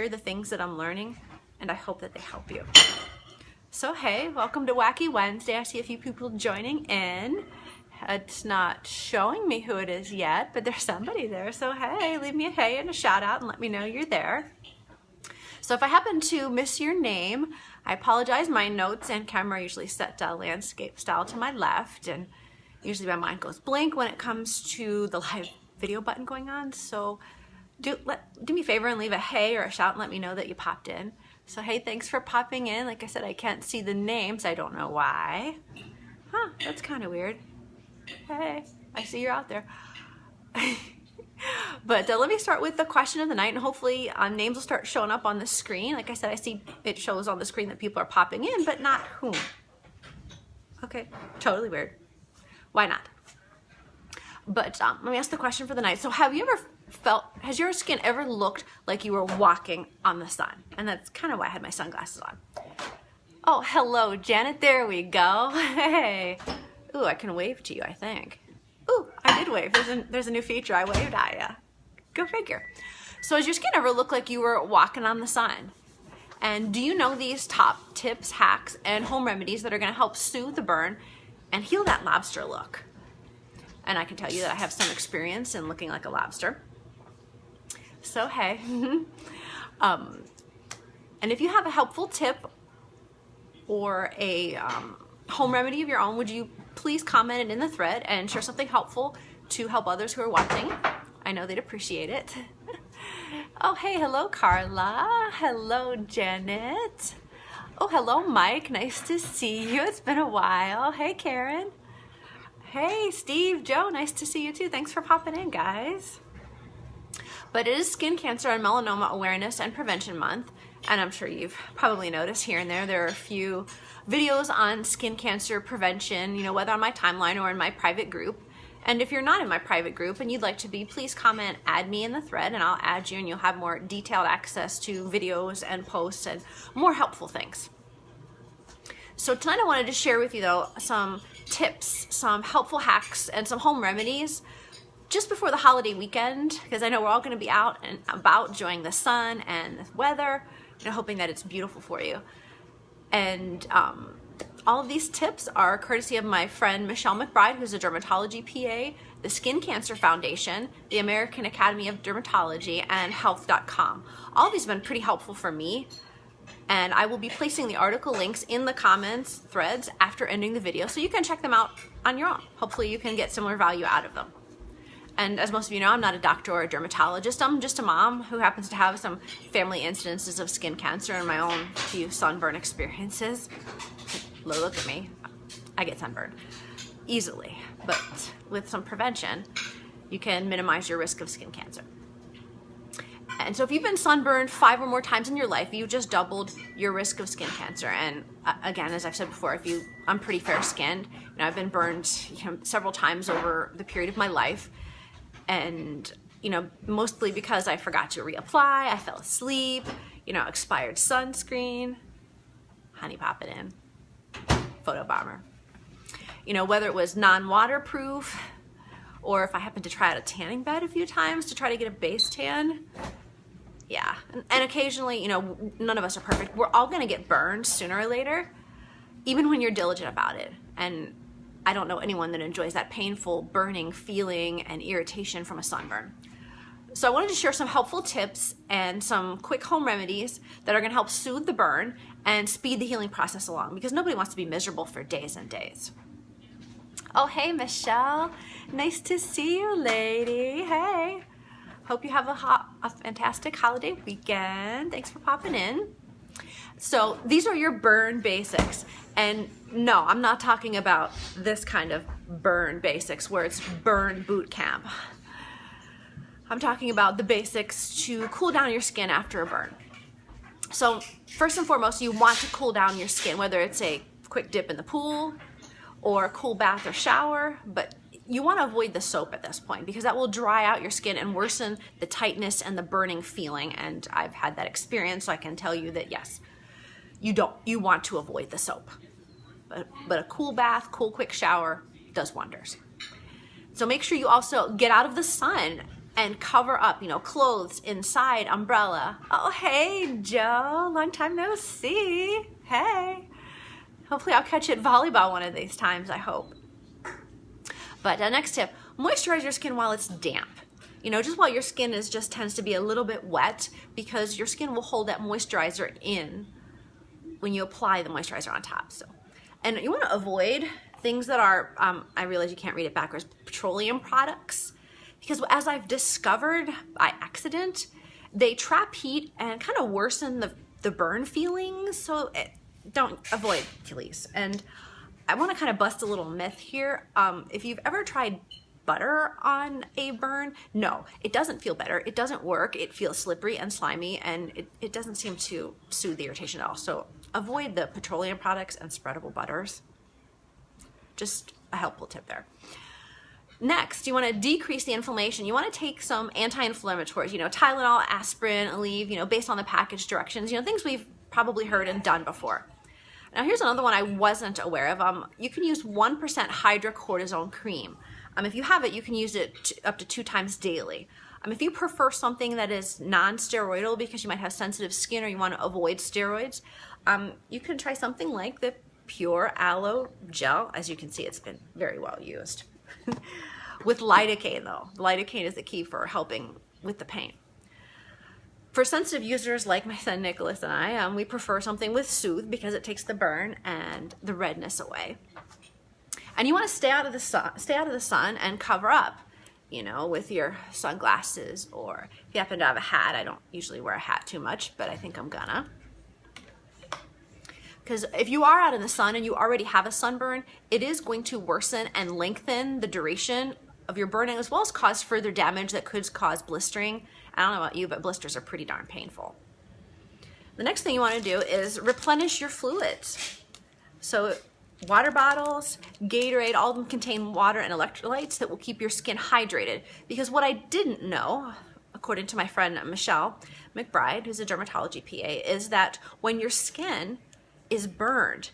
the things that I'm learning, and I hope that they help you. So hey, welcome to Wacky Wednesday. I see a few people joining in. It's not showing me who it is yet, but there's somebody there. So hey, leave me a hey and a shout out and let me know you're there. So if I happen to miss your name, I apologize. My notes and camera are usually set landscape style to my left, and usually my mind goes blank when it comes to the live video button going on. So do me a favor and leave a hey or a shout and let me know that you popped in. So hey, thanks for popping in. Like I said, I can't see the names. I don't know why. Huh, that's kind of weird. Hey, I see you're out there. But let me start with the question of the night, and hopefully names will start showing up on the screen. Like I said, I see it shows on the screen that people are popping in, but not whom. Okay, totally weird. Why not? But let me ask the question for the night. So have you ever has your skin ever looked like you were walking on the sun? And that's kind of why I had my sunglasses on. Oh, hello, Janet. There we go. Hey. Ooh, I can wave to you, I think. Ooh, I did wave. There's a new feature. I waved at ya. Go figure. So has your skin ever looked like you were walking on the sun? And do you know these top tips, hacks, and home remedies that are going to help soothe the burn and heal that lobster look? And I can tell you that I have some experience in looking like a lobster. So hey. And if you have a helpful tip or a home remedy of your own, would you please comment it in the thread and share something helpful to help others who are watching? I know they'd appreciate it. Oh, hey, hello, Carla. Hello, Janet. Oh, hello, Mike. Nice to see you. It's been a while. Hey, Karen. Hey, Steve, Joe, nice to see you too. Thanks for popping in, guys. But it is Skin Cancer and Melanoma Awareness and Prevention Month, and I'm sure you've probably noticed here and there are a few videos on skin cancer prevention, you know, whether on my timeline or in my private group. And if you're not in my private group and you'd like to be, please comment, add me in the thread, and I'll add you, and you'll have more detailed access to videos and posts and more helpful things. So tonight I wanted to share with you, though, some tips, some helpful hacks, and some home remedies just before the holiday weekend, because I know we're all going to be out and about enjoying the sun and the weather, you know, hoping that it's beautiful for you. And all of these tips are courtesy of my friend Michelle McBride, who's a dermatology PA, the Skin Cancer Foundation, the American Academy of Dermatology, and health.com. All of these have been pretty helpful for me, and I will be placing the article links in the comments threads after ending the video, so you can check them out on your own. Hopefully you can get similar value out of them. And as most of you know, I'm not a doctor or a dermatologist. I'm just a mom who happens to have some family incidences of skin cancer and my own few sunburn experiences. Look at me. I get sunburned easily, but with some prevention, you can minimize your risk of skin cancer. And so if you've been sunburned 5 or more times in your life, you just doubled your risk of skin cancer. And again, as I've said before, I'm pretty fair skinned. You know, I've been burned several times over the period of my life. And, you know, mostly because I forgot to reapply, I fell asleep, you know, expired sunscreen, honey pop it in, photo bomber. You know, whether it was non-waterproof or if I happened to try out a tanning bed a few times to try to get a base tan. Yeah, and occasionally, you know, none of us are perfect. We're all gonna get burned sooner or later, even when you're diligent about it. And I don't know anyone that enjoys that painful burning feeling and irritation from a sunburn. So I wanted to share some helpful tips and some quick home remedies that are going to help soothe the burn and speed the healing process along, because nobody wants to be miserable for days and days. Oh, hey, Michelle. Nice to see you, lady. Hey. Hope you have a fantastic holiday weekend. Thanks for popping in. So these are your burn basics. And no, I'm not talking about this kind of burn basics where it's burn boot camp. I'm talking about the basics to cool down your skin after a burn. So first and foremost, you want to cool down your skin, whether it's a quick dip in the pool or a cool bath or shower, but you want to avoid the soap at this point because that will dry out your skin and worsen the tightness and the burning feeling. And I've had that experience, so I can tell you that yes, you want to avoid the soap. But a cool bath, cool quick shower does wonders. So make sure you also get out of the sun and cover up, you know, clothes inside, umbrella. Oh, hey, Joe, long time no see. Hey. Hopefully I'll catch you at volleyball one of these times, I hope. But next tip, moisturize your skin while it's damp. You know, just while your skin tends to be a little bit wet, because your skin will hold that moisturizer in when you apply the moisturizer on top. So, and you want to avoid things that are, I realize you can't read it backwards, petroleum products, because as I've discovered by accident, they trap heat and kind of worsen the burn feelings. So don't avoid, please. And I want to kind of bust a little myth here. If you've ever tried butter on a burn, no, it doesn't feel better. It doesn't work. It feels slippery and slimy, and it doesn't seem to soothe the irritation at all. So avoid the petroleum products and spreadable butters. Just a helpful tip there. Next, you want to decrease the inflammation. You want to take some anti-inflammatories, you know, Tylenol, aspirin, Aleve, you know, based on the package directions, you know, things we've probably heard and done before. Now here's another one I wasn't aware of. You can use 1% hydrocortisone cream. If you have it, you can use it up to 2 times daily. If you prefer something that is non-steroidal because you might have sensitive skin or you want to avoid steroids, you can try something like the Pure Aloe Gel. As you can see, it's been very well used. With lidocaine though. Lidocaine is the key for helping with the pain. For sensitive users like my son Nicholas and I, we prefer something with Soothe because it takes the burn and the redness away. And you want to stay out of the sun and cover up, you know, with your sunglasses, or if you happen to have a hat. I don't usually wear a hat too much, but I think I'm gonna. Because if you are out in the sun and you already have a sunburn, it is going to worsen and lengthen the duration of your burning, as well as cause further damage that could cause blistering. I don't know about you, but blisters are pretty darn painful. The next thing you want to do is replenish your fluids. So water bottles, Gatorade, all of them contain water and electrolytes that will keep your skin hydrated. Because what I didn't know, according to my friend Michelle McBride, who's a dermatology PA, is that when your skin is burned,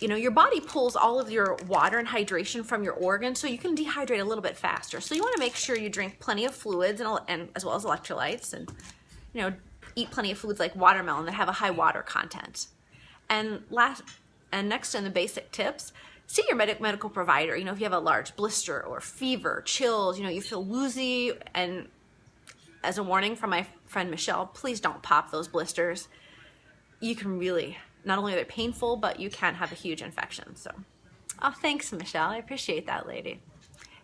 you know, your body pulls all of your water and hydration from your organs, so you can dehydrate a little bit faster. So you want to make sure you drink plenty of fluids and as well as electrolytes, and, you know, eat plenty of foods like watermelon that have a high water content. And next in the basic tips, see your medical provider. You know, if you have a large blister or fever, chills, you know, you feel woozy, and as a warning from my friend Michelle, please don't pop those blisters. You can really, not only are they painful, but you can have a huge infection. So, oh, thanks, Michelle. I appreciate that, lady.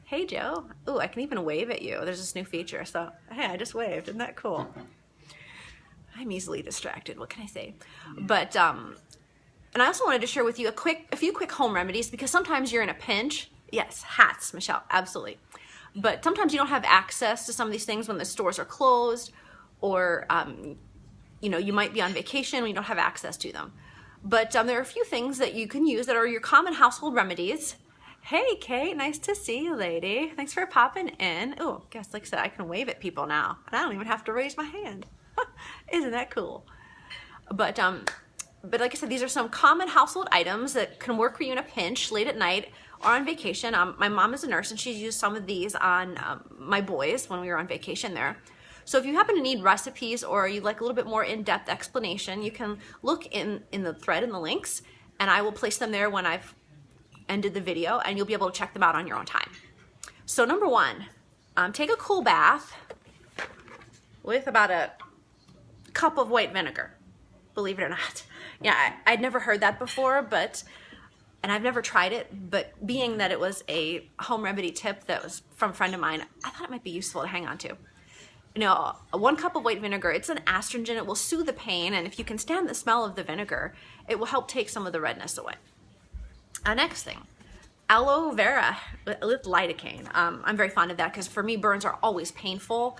Hey, Joe. Ooh, I can even wave at you. There's this new feature. So, hey, I just waved. Isn't that cool? I'm easily distracted. What can I say? But, and I also wanted to share with you a few quick home remedies, because sometimes you're in a pinch. Yes, hats, Michelle, absolutely. But sometimes you don't have access to some of these things when the stores are closed, or, you know, you might be on vacation when you don't have access to them. But there are a few things that you can use that are your common household remedies. Hey, Kate, nice to see you, lady. Thanks for popping in. Oh, guess, like I said, I can wave at people now, and I don't even have to raise my hand. Isn't that cool? But like I said, these are some common household items that can work for you in a pinch, late at night, or on vacation. My mom is a nurse, and she's used some of these on my boys when we were on vacation there. So if you happen to need recipes, or you'd like a little bit more in-depth explanation, you can look in the thread in the links, and I will place them there when I've ended the video, and you'll be able to check them out on your own time. So number one, take a cool bath with about a cup of white vinegar, believe it or not. Yeah, I'd never heard that before, and I've never tried it, but being that it was a home remedy tip that was from a friend of mine, I thought it might be useful to hang on to. You know, 1 cup of white vinegar, it's an astringent, it will soothe the pain, and if you can stand the smell of the vinegar, it will help take some of the redness away. Next thing, aloe vera with lidocaine. I'm very fond of that because for me, burns are always painful,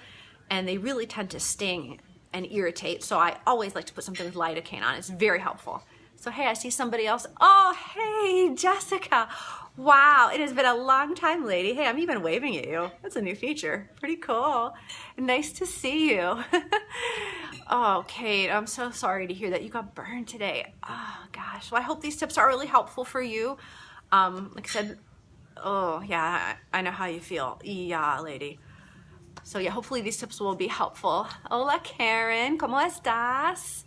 and they really tend to sting and irritate, so I always like to put something with lidocaine on. It's very helpful. So hey, I see somebody else. Oh, hey, Jessica. Wow, it has been a long time, lady. Hey, I'm even waving at you. That's a new feature. Pretty cool. Nice to see you. Oh, Kate, I'm so sorry to hear that you got burned today. Oh, gosh. Well, I hope these tips are really helpful for you. Like I said, oh, yeah, I know how you feel. Yeah, lady. So yeah, hopefully these tips will be helpful. Hola Karen, ¿cómo estás?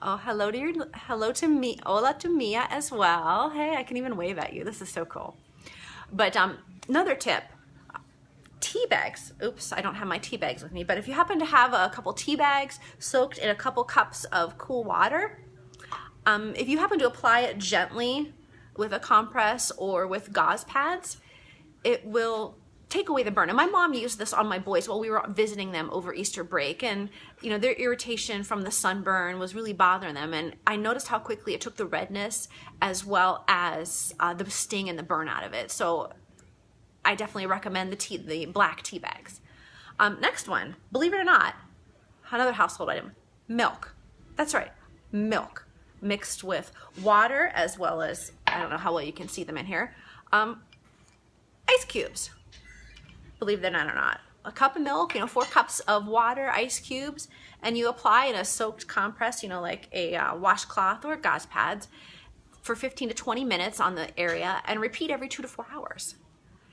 Oh, hello to me, hola to Mia as well. Hey, I can even wave at you. This is so cool. But another tip, tea bags. Oops, I don't have my tea bags with me, but if you happen to have a couple tea bags soaked in a couple cups of cool water, if you happen to apply it gently with a compress or with gauze pads, it will take away the burn. And my mom used this on my boys while we were visiting them over Easter break, and you know, their irritation from the sunburn was really bothering them, and I noticed how quickly it took the redness as well as the sting and the burn out of it. So I definitely recommend the black tea bags. Next one, believe it or not, another household item, milk. That's right, milk mixed with water as well as, I don't know how well you can see them in here, ice cubes. Believe it or not. A cup of milk, 4 cups of water, ice cubes, and you apply in a soaked compress, like a washcloth or gauze pads for 15 to 20 minutes on the area, and repeat every 2 to 4 hours.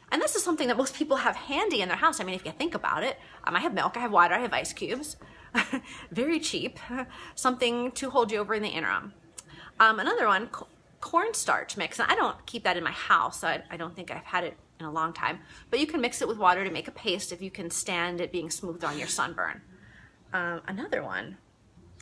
And this is something that most people have handy in their house. I mean, if you think about it, I have milk, I have water, I have ice cubes. Very cheap. Something to hold you over in the interim. Another one, cornstarch mix. And I don't keep that in my house. I don't think I've had it in a long time, but you can mix it with water to make a paste if you can stand it being smoothed on your sunburn. Another one,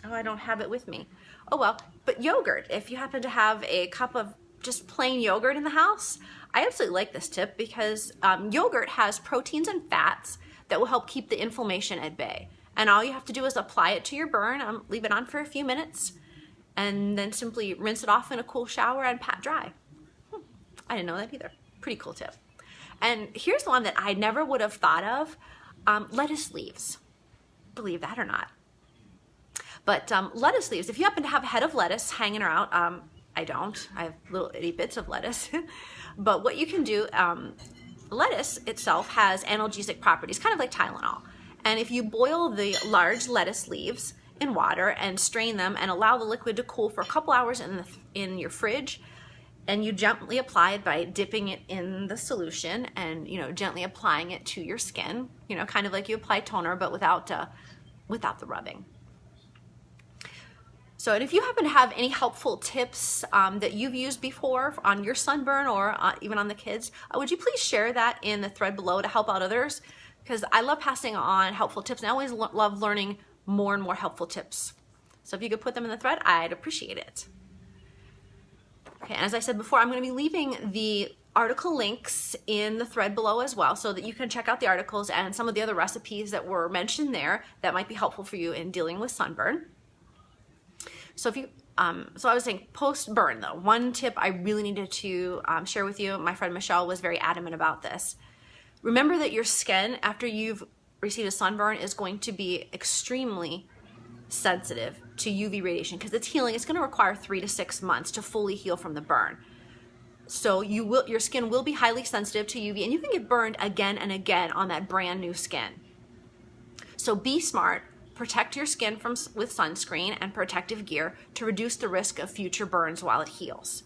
oh, I don't have it with me. Oh well, but yogurt. If you happen to have a cup of just plain yogurt in the house, I absolutely like this tip because yogurt has proteins and fats that will help keep the inflammation at bay. And all you have to do is apply it to your burn, leave it on for a few minutes, and then simply rinse it off in a cool shower and pat dry. I didn't know that either. Pretty cool tip. And here's the one that I never would have thought of, lettuce leaves. Believe that or not. But lettuce leaves, if you happen to have a head of lettuce hanging around, I don't. I have little itty bits of lettuce. But what you can do, lettuce itself has analgesic properties, kind of like Tylenol. And if you boil the large lettuce leaves in water and strain them and allow the liquid to cool for a couple hours in your fridge, and you gently apply it by dipping it in the solution and gently applying it to your skin, kind of like you apply toner, but without the rubbing. So, and if you happen to have any helpful tips that you've used before on your sunburn or even on the kids, would you please share that in the thread below to help out others? Because I love passing on helpful tips, and I always love learning more and more helpful tips. So if you could put them in the thread, I'd appreciate it. Okay, and as I said before, I'm going to be leaving the article links in the thread below as well, so that you can check out the articles and some of the other recipes that were mentioned there that might be helpful for you in dealing with sunburn. So if you, so I was saying post-burn though, one tip I really needed to share with you, my friend Michelle was very adamant about this. Remember that your skin, after you've received a sunburn, is going to be extremely sensitive to UV radiation because it's healing. It's going to require 3 to 6 months to fully heal from the burn. So your skin will be highly sensitive to UV, and you can get burned again and again on that brand new skin. So be smart. Protect your skin with sunscreen and protective gear to reduce the risk of future burns while it heals.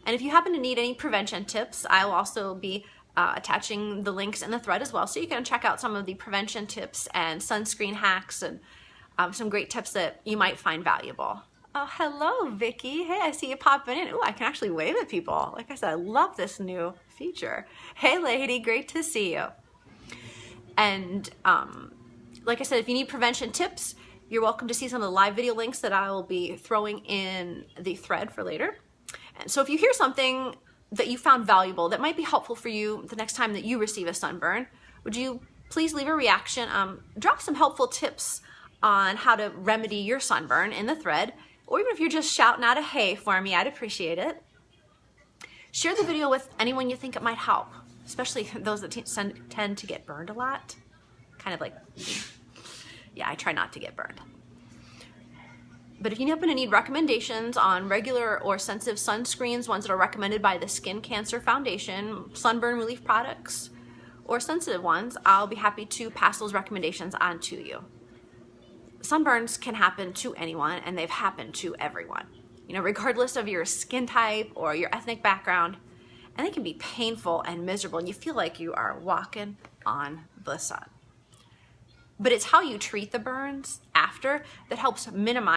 And if you happen to need any prevention tips, I will also be attaching the links in the thread as well, so you can check out some of the prevention tips and sunscreen hacks and some great tips that you might find valuable. Oh, hello, Vicky. Hey, I see you popping in. Oh, I can actually wave at people. Like I said, I love this new feature. Hey, lady, great to see you. And like I said, if you need prevention tips, you're welcome to see some of the live video links that I will be throwing in the thread for later. And so if you hear something that you found valuable that might be helpful for you the next time that you receive a sunburn, would you please leave a reaction, drop some helpful tips on how to remedy your sunburn in the thread, or even if you're just shouting out a hey for me, I'd appreciate it. Share the video with anyone you think it might help, especially those that tend to get burned a lot. Kind of like me. Yeah, I try not to get burned. But if you happen to need recommendations on regular or sensitive sunscreens, ones that are recommended by the Skin Cancer Foundation, sunburn relief products, or sensitive ones, I'll be happy to pass those recommendations on to you. Sunburns can happen to anyone, and they've happened to everyone, regardless of your skin type or your ethnic background, and they can be painful and miserable, and you feel like you are walking on the sun. but it's how you treat the burns after that helps minimize